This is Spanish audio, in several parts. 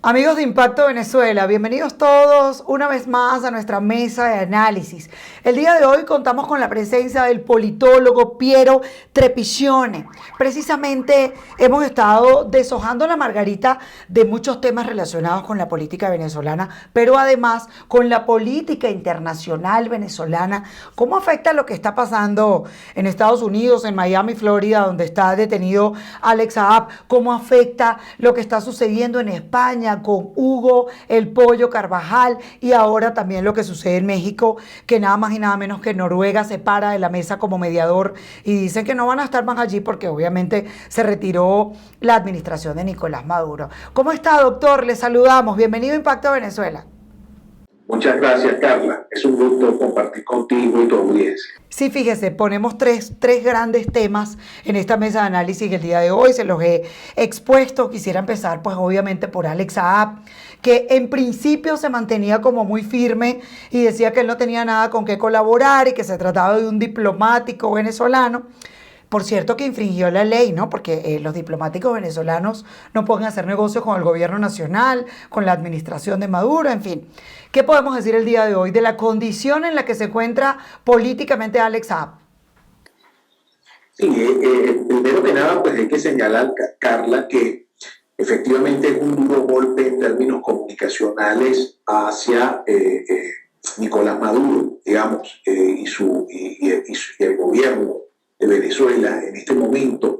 Amigos de Impacto Venezuela, bienvenidos todos una vez más a nuestra mesa de análisis. El día de hoy contamos con la presencia del politólogo Piero Trepigione. Precisamente hemos estado deshojando la margarita de muchos temas relacionados con la política venezolana, pero además con la política internacional venezolana. ¿Cómo afecta lo que está pasando en Estados Unidos, en Miami, Florida, donde está detenido Alex Saab? ¿Cómo afecta lo que está sucediendo en España con Hugo el Pollo Carvajal, y ahora también lo que sucede en México, que nada más y nada menos que Noruega se para de la mesa como mediador y dicen que no van a estar más allí porque obviamente se retiró la administración de Nicolás Maduro? ¿Cómo está, doctor? Le saludamos. Bienvenido a Impacto Venezuela. Muchas gracias, Carla. Es un gusto compartir contigo y tu audiencia. Sí, fíjese, ponemos tres grandes temas en esta mesa de análisis el día de hoy. Se los he expuesto. Quisiera empezar, pues, obviamente por Alex Saab, que en principio se mantenía como muy firme y decía que él no tenía nada con qué colaborar y que se trataba de un diplomático venezolano. Por cierto, que infringió la ley, ¿no? Porque los diplomáticos venezolanos no pueden hacer negocios con el gobierno nacional, con la administración de Maduro, en fin. ¿Qué podemos decir el día de hoy de la condición en la que se encuentra políticamente Alex Saab? Sí, primero que nada, pues hay que señalar, Carla, que efectivamente es un duro golpe en términos comunicacionales hacia Nicolás Maduro, digamos, y el gobierno de Venezuela en este momento,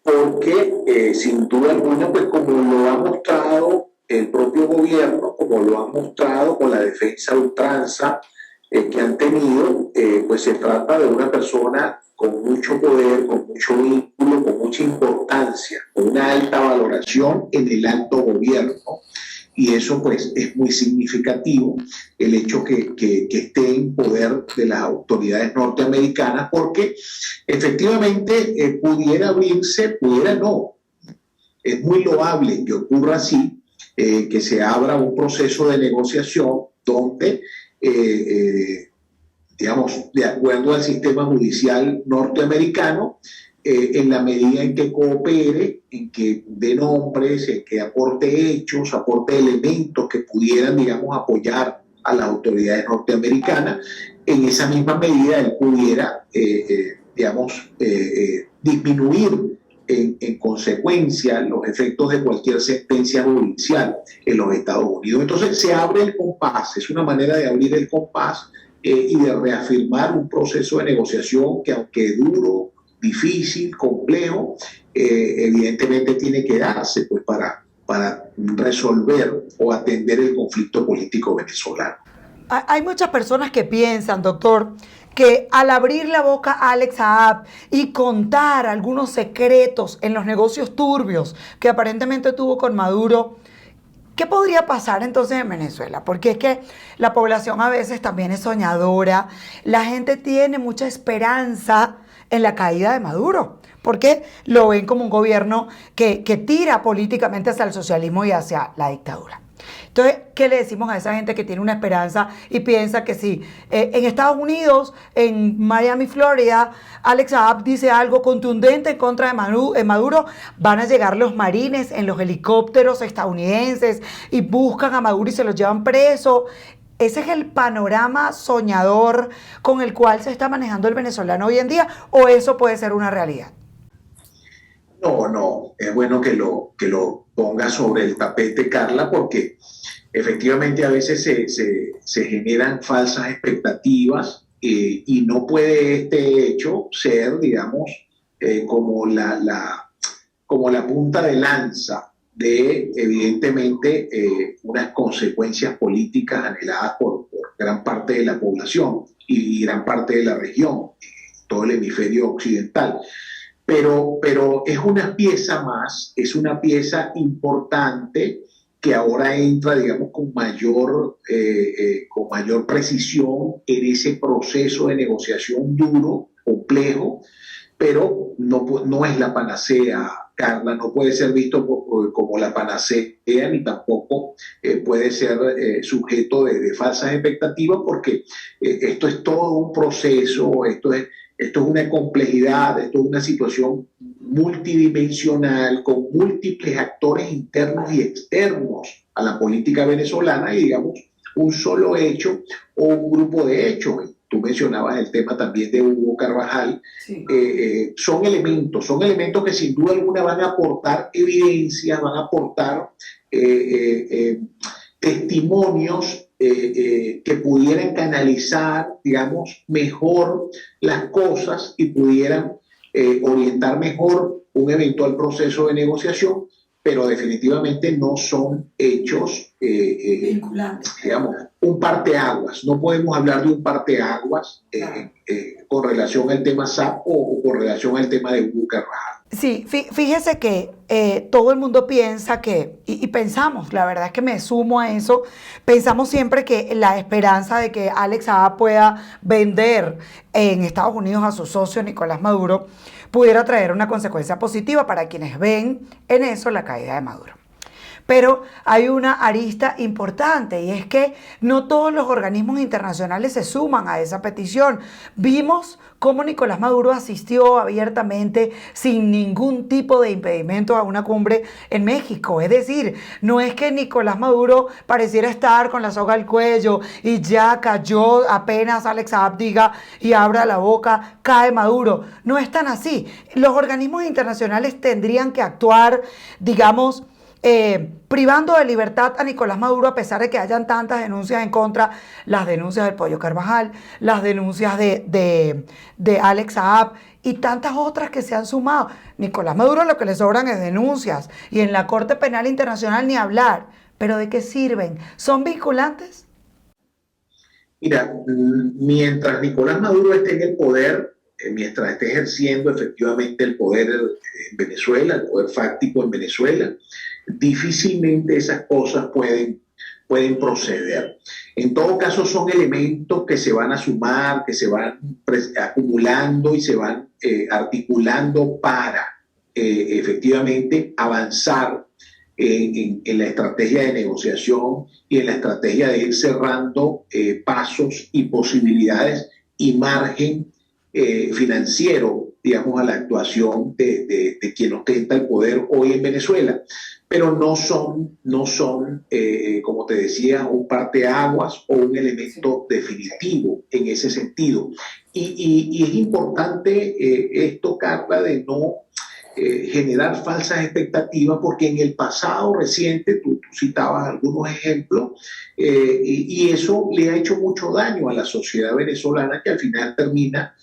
porque sin duda alguna, pues como lo ha mostrado el propio gobierno, como lo ha mostrado con la defensa a ultranza que han tenido, pues se trata de una persona con mucho poder, con mucho vínculo, con mucha importancia, con una alta valoración en el alto gobierno. Y eso pues es muy significativo, el hecho que esté en poder de las autoridades norteamericanas, porque efectivamente pudiera abrirse, pudiera no. Es muy loable que ocurra así, que se abra un proceso de negociación donde, digamos, de acuerdo al sistema judicial norteamericano, en la medida en que coopere, en que dé nombres, en que aporte hechos, aporte elementos que pudieran, digamos, apoyar a las autoridades norteamericanas, en esa misma medida él pudiera, digamos, disminuir en consecuencia los efectos de cualquier sentencia judicial en los Estados Unidos. Entonces se abre el compás, es una manera de abrir el compás y de reafirmar un proceso de negociación que, aunque duro, difícil, complejo, evidentemente tiene que darse pues, para resolver o atender el conflicto político venezolano. Hay muchas personas que piensan, doctor, que al abrir la boca a Alex Saab y contar algunos secretos en los negocios turbios que aparentemente tuvo con Maduro, ¿qué podría pasar entonces en Venezuela? Porque es que la población a veces también es soñadora, la gente tiene mucha esperanza en la caída de Maduro, porque lo ven como un gobierno que tira políticamente hacia el socialismo y hacia la dictadura. Entonces, ¿qué le decimos a esa gente que tiene una esperanza y piensa que si en Estados Unidos, en Miami, Florida, Alex Saab dice algo contundente en contra de Maduro, van a llegar los marines en los helicópteros estadounidenses y buscan a Maduro y se los llevan preso? ¿Ese es el panorama soñador con el cual se está manejando el venezolano hoy en día, o eso puede ser una realidad? No, es bueno que lo ponga sobre el tapete, Carla, porque efectivamente a veces se generan falsas expectativas y no puede este hecho ser, digamos, como la punta de lanza de, evidentemente, unas consecuencias políticas anheladas por gran parte de la población y gran parte de la región, todo el hemisferio occidental. Pero es una pieza más, es una pieza importante que ahora entra, digamos, con mayor precisión en ese proceso de negociación duro, complejo, pero no es la panacea, Carla, no puede ser visto como la panacea, ni tampoco puede ser sujeto de falsas expectativas, porque esto es todo un proceso, esto es una complejidad, esto es una situación multidimensional, con múltiples actores internos y externos a la política venezolana y, digamos, un solo hecho o un grupo de hechos. Tú mencionabas el tema también de Hugo Carvajal. Sí. Son elementos que sin duda alguna van a aportar evidencia, van a aportar testimonios que pudieran canalizar, digamos, mejor las cosas y pudieran orientar mejor un eventual proceso de negociación, pero definitivamente no son hechos vinculantes, digamos, un parteaguas. No podemos hablar de un parteaguas con relación al tema SAP o con relación al tema de Hugo Carvajal. Sí, fíjese que todo el mundo piensa que, y pensamos, la verdad es que me sumo a eso, pensamos siempre que la esperanza de que Alex Saab pueda vender en Estados Unidos a su socio Nicolás Maduro pudiera traer una consecuencia positiva para quienes ven en eso la caída de Maduro. Pero hay una arista importante y es que no todos los organismos internacionales se suman a esa petición. Vimos cómo Nicolás Maduro asistió abiertamente sin ningún tipo de impedimento a una cumbre en México. Es decir, no es que Nicolás Maduro pareciera estar con la soga al cuello y ya cayó apenas Alex Saab diga y abra la boca, cae Maduro. No es tan así. Los organismos internacionales tendrían que actuar, digamos, privando de libertad a Nicolás Maduro a pesar de que hayan tantas denuncias en contra, las denuncias del Pollo Carvajal, las denuncias de Alex Saab y tantas otras que se han sumado. Nicolás Maduro lo que le sobran es denuncias y en la Corte Penal Internacional ni hablar. ¿Pero de qué sirven? ¿Son vinculantes? Mira, mientras Nicolás Maduro esté en el poder, mientras esté ejerciendo efectivamente el poder en Venezuela, el poder fáctico en Venezuela, difícilmente esas cosas pueden proceder. En todo caso, son elementos que se van a sumar, que se van acumulando y se van articulando para efectivamente avanzar en la estrategia de negociación y en la estrategia de ir cerrando pasos y posibilidades y margen financiero, digamos, a la actuación de quien ostenta el poder hoy en Venezuela. Pero no son como te decía, un parteaguas o un elemento definitivo en ese sentido. Y es importante esto, Carla, de no generar falsas expectativas, porque en el pasado reciente, tú citabas algunos ejemplos, y eso le ha hecho mucho daño a la sociedad venezolana, que al final termina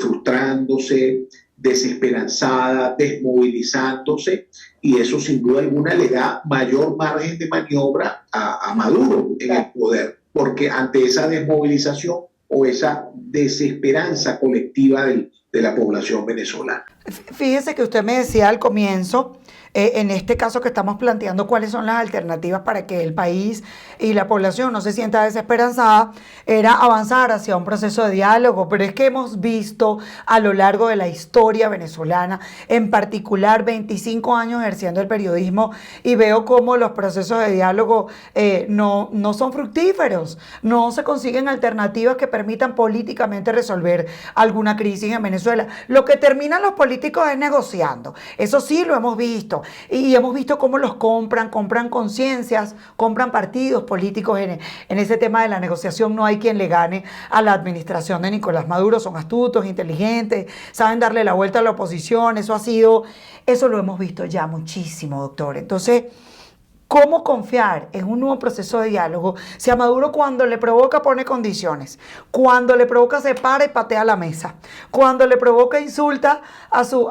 frustrándose, desesperanzada, desmovilizándose, y eso sin duda alguna le da mayor margen de maniobra a Maduro en el poder, porque ante esa desmovilización o esa desesperanza colectiva de la población venezolana. Fíjese que usted me decía al comienzo, en este caso que estamos planteando cuáles son las alternativas para que el país y la población no se sienta desesperanzada, era avanzar hacia un proceso de diálogo, pero es que hemos visto a lo largo de la historia venezolana, en particular 25 años ejerciendo el periodismo, y veo cómo los procesos de diálogo no son fructíferos, no se consiguen alternativas que permitan políticamente resolver alguna crisis en Venezuela. Lo que terminan los políticos es negociando, eso sí lo hemos visto. Y hemos visto cómo los compran conciencias, compran partidos políticos en ese tema de la negociación. No hay quien le gane a la administración de Nicolás Maduro. Son astutos, inteligentes, saben darle la vuelta a la oposición. Eso lo hemos visto ya muchísimo, doctor. Entonces, ¿cómo confiar en un nuevo proceso de diálogo si a Maduro cuando le provoca pone condiciones, cuando le provoca se para y patea la mesa, cuando le provoca insulta a sus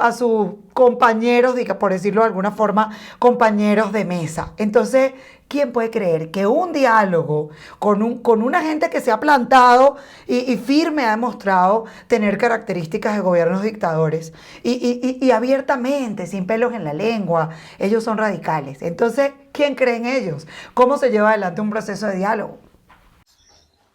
compañeros, por decirlo de alguna forma, compañeros de mesa? Entonces, ¿quién puede creer que un diálogo con una gente que se ha plantado y firme ha demostrado tener características de gobiernos dictadores y abiertamente, sin pelos en la lengua, ellos son radicales? Entonces, ¿quién cree en ellos? ¿Cómo se lleva adelante un proceso de diálogo?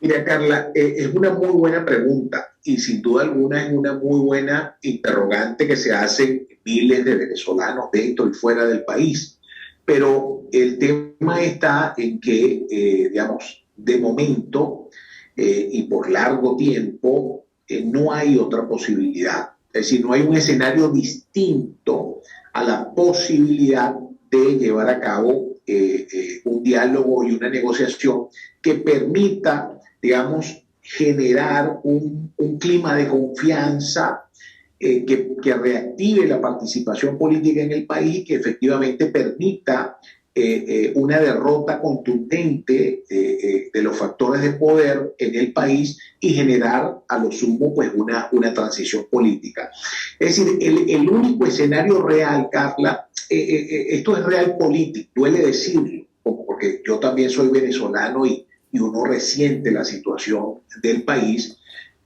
Mira, Carla, es una muy buena pregunta y sin duda alguna es una muy buena interrogante que se hacen miles de venezolanos dentro y fuera del país. Pero el tema está en que, digamos, de momento y por largo tiempo no hay otra posibilidad. Es decir, no hay un escenario distinto a la posibilidad de llevar a cabo un diálogo y una negociación que permita, digamos, generar un clima de confianza que reactive la participación política en el país y que efectivamente permita una derrota contundente de los factores de poder en el país y generar a lo sumo pues una transición política. Es decir, el único escenario real, Carla, esto es real político, duele decirlo, porque yo también soy venezolano y uno resiente la situación del país,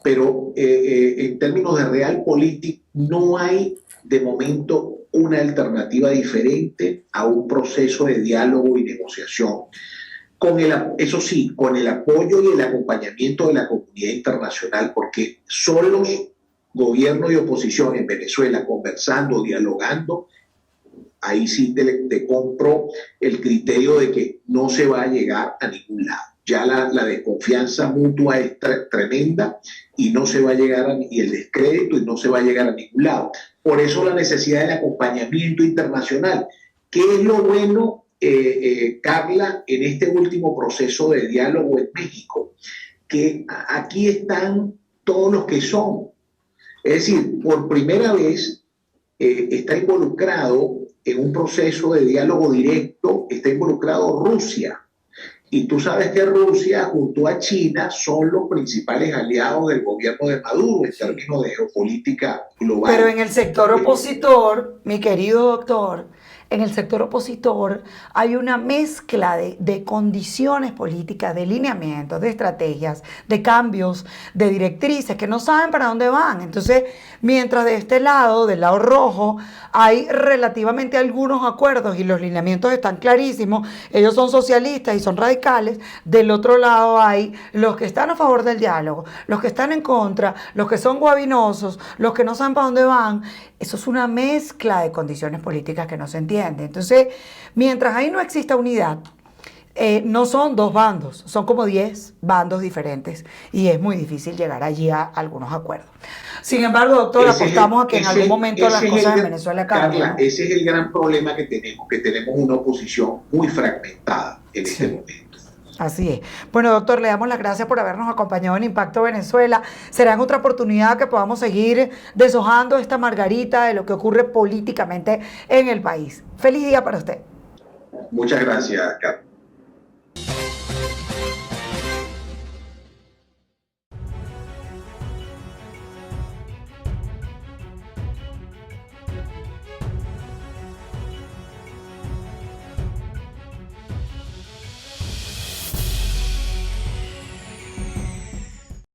pero en términos de real político no hay de momento una alternativa diferente a un proceso de diálogo y negociación. Eso sí, con el apoyo y el acompañamiento de la comunidad internacional, porque solos gobierno y oposición en Venezuela conversando, dialogando, ahí sí te compro el criterio de que no se va a llegar a ningún lado. Ya la desconfianza mutua es tremenda y no se va a llegar y el descrédito y no se va a llegar a ningún lado. Por eso la necesidad del acompañamiento internacional. ¿Qué es lo bueno, Carla, en este último proceso de diálogo en México? Que aquí están todos los que son. Es decir, por primera vez está involucrado en un proceso de diálogo directo, está involucrado Rusia. Y tú sabes que Rusia junto a China son los principales aliados del gobierno de Maduro en términos de geopolítica global. Pero en el sector opositor, mi querido doctor, en el sector opositor hay una mezcla de condiciones políticas, de lineamientos, de estrategias, de cambios, de directrices que no saben para dónde van. Entonces, mientras de este lado, del lado rojo, hay relativamente algunos acuerdos y los lineamientos están clarísimos, ellos son socialistas y son radicales, del otro lado hay los que están a favor del diálogo, los que están en contra, los que son guabinosos, los que no saben para dónde van. Eso es una mezcla de condiciones políticas que no se entiende. Entonces, mientras ahí no exista unidad, no son dos bandos, son como 10 bandos diferentes y es muy difícil llegar allí a algunos acuerdos. Sin embargo, doctor, apostamos a que en algún momento las cosas en Venezuela cambien. Carla, ese es el gran problema que tenemos una oposición muy fragmentada en este momento. Así es. Bueno, doctor, le damos las gracias por habernos acompañado en Impacto Venezuela. Será en otra oportunidad que podamos seguir deshojando esta margarita de lo que ocurre políticamente en el país. Feliz día para usted. Muchas gracias, Carla.